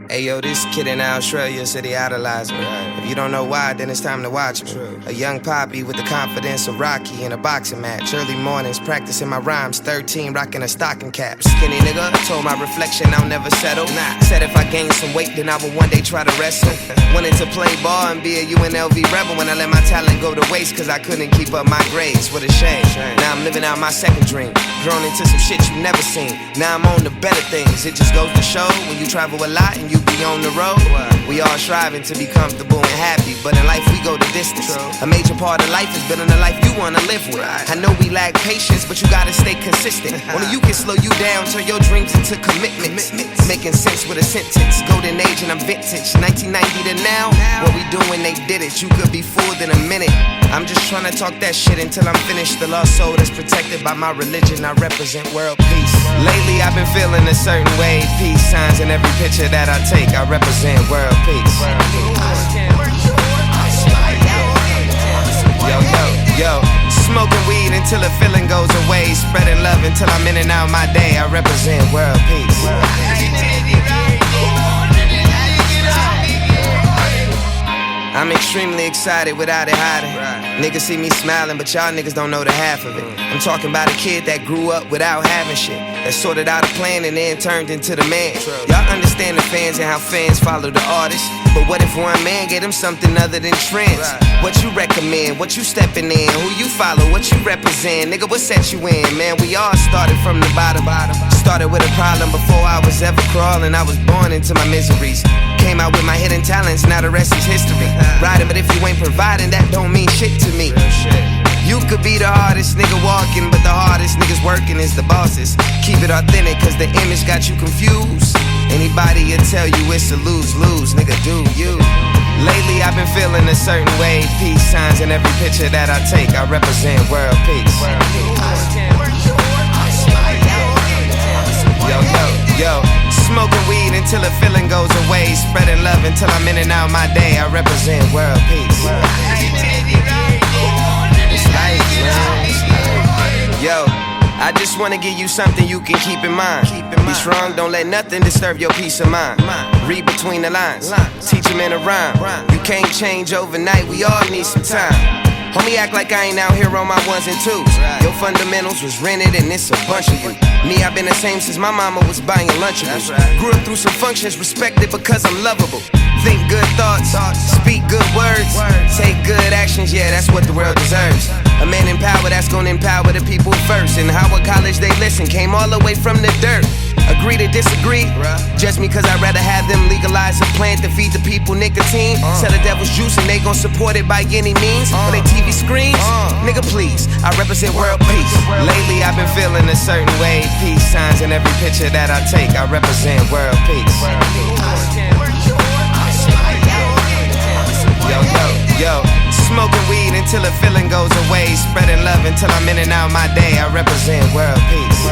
Hey yo, this kid in Australia said he idolized me. If you don't know why, then it's time to watch me. A young poppy with the confidence of Rocky in a boxing match. Early mornings practicing my rhymes, 13 rocking a stocking cap. Skinny nigga, told my reflection I'll never settle. Said if I gain some weight, then I will one day try to wrestle. Wanted to play ball and be a UNLV rebel when I let my talent go to waste, cause I couldn't keep up my grades. What a shame. Now I'm living out my second dream, grown into some shit you never seen. Now I'm on to better things. It just goes to show when you travel a lot and you be on the road, we all striving to be comfortable and happy, but in life we go the distance. A major part of life is building a life you wanna live with. I know we lack patience, but you gotta stay consistent. Only you can slow you down, turn your dreams into commitments. Making sense with a sentence, golden age and I'm vintage. 1990 to now, what we doing they did it. You could be fooled in a minute. I'm just trying to talk that shit until I'm finished. The lost soul that's protected by my religion, I represent world peace. Lately I've been feeling a certain way, peace signs in every picture that I take, I represent world peace. Yo, smoking weed until the feeling goes away, spreading love until I'm in and out my day, I represent world peace. I'm extremely excited without it hiding. Niggas see me smiling, but y'all niggas don't know the half of it. I'm talking about a kid that grew up without having shit, that sorted out a plan and then turned into the man. Y'all understand the fans and how fans follow the artist, but what if one man gave them something other than trends? What you recommend, what you stepping in, who you follow, what you represent? Nigga, what set you in? Man, we all started from the bottom. Started with a problem before I was ever crawling. I was born into my miseries, came out with my hidden talents, now the rest is history. Riding, but if you ain't providing, that don't mean shit to me. You could be the hardest nigga walking, but the hardest niggas working is the bosses. Keep it authentic, cause the image got you confused. Anybody will tell you it's a lose-lose, nigga, do you. Lately I've been feeling a certain way, peace signs in every picture that I take, I represent world peace. Yo, smoking weed until the feeling goes away, spreading love until I'm in and out my day, I represent world peace. It's life, man. Yo, I just wanna give you something you can keep in mind. Be strong, don't let nothing disturb your peace of mind. Read between the lines, teach them in a rhyme. You can't change overnight, we all need some time. Homie, act like I ain't out here on my ones and twos. Your fundamentals was rented and it's a bunch of you. Me, I've been the same since my mama was buying Lunchables. Grew up through some functions, respected because I'm lovable. Think good thoughts, speak good words, take good actions, yeah, that's what the world deserves. A man in power that's gonna empower the people first. And Howard College, they listen, came all the way from the dirt. Agree to disagree, just me cause I'd rather have them legalize a plant to feed the people nicotine. Sell the devil's juice and they gon' support it by any means. On they TV screens, nigga please, I represent world peace. Lately I've been feeling a certain way, peace signs in every picture that I take, I represent world peace. Yo, smoking weed until the feeling goes away, spreading love until I'm in and out my day, I represent world peace.